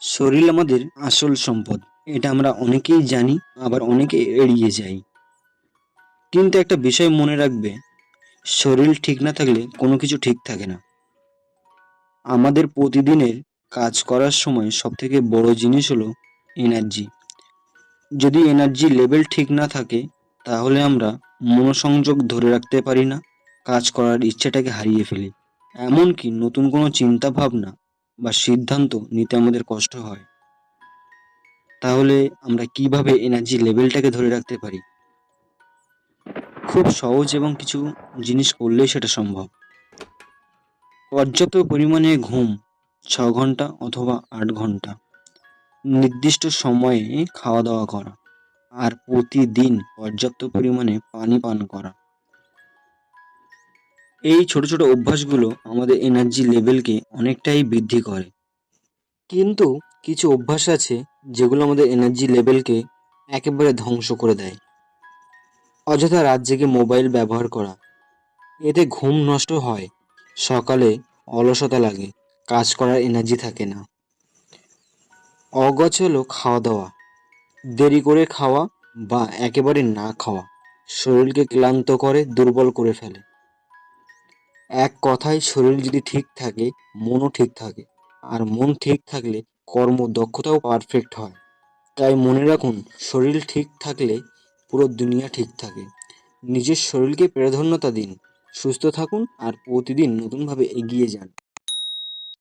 শরীর আমাদের আসল সম্পদ। এটা আমরা অনেকেই জানি, আবার অনেকে এড়িয়ে যাই। কিন্তু একটা বিষয় মনে রাখবে, শরীর ঠিক না থাকলে কোনো কিছু ঠিক থাকে না। আমাদের প্রতিদিনের কাজ করার সময় সবথেকে বড় জিনিস হলো এনার্জি। যদি এনার্জি লেভেল ঠিক না থাকে, তাহলে আমরা মনোসংযোগ ধরে রাখতে পারি না, কাজ করার ইচ্ছাটাকে হারিয়ে ফেলি। এমনকি নতুন কোনো চিন্তা ভাবনা বা সিদ্ধান্ত নিতে আমাদের কষ্ট হয়। তাহলে আমরা কিভাবে এনার্জি লেভেলটাকে ধরে রাখতে পারি? খুব সহজ এবং কিছু জিনিস করলেই সেটা সম্ভব। পর্যাপ্ত পরিমাণে ঘুম, 6 ঘন্টা অথবা 8 ঘন্টা। নির্দিষ্ট সময়ে খাওয়া দাওয়া করা, আর প্রতিদিন পর্যাপ্ত পরিমাণে পানি পান করা। এই ছোট ছোট অভ্যাসগুলো আমাদের এনার্জি লেভেলকে অনেকটাই বৃদ্ধি করে। কিন্তু কিছু অভ্যাস আছে যেগুলো আমাদের এনার্জি লেভেলকে একেবারে ধ্বংস করে দেয়। অযথা রাত জেগে মোবাইল ব্যবহার করা, এতে ঘুম নষ্ট হয়, সকালে অলসতা লাগে, কাজ করার এনার্জি থাকে না। অগোছালো খাওয়া দাওয়া, দেরি করে খাওয়া বা একেবারে না খাওয়া শরীরকে ক্লান্ত করে, দুর্বল করে ফেলে। এক কথায়, শরীর যদি ঠিক থাকে, মনও ঠিক থাকে, আর মন ঠিক থাকলে কর্মদক্ষতাও পারফেক্ট হয়। তাই মনে রাখুন, শরীর ঠিক থাকলে পুরো দুনিয়া ঠিক থাকে। নিজের শরীরকে প্রাধান্যতা দিন, সুস্থ থাকুন আর প্রতিদিন নতুনভাবে এগিয়ে যান।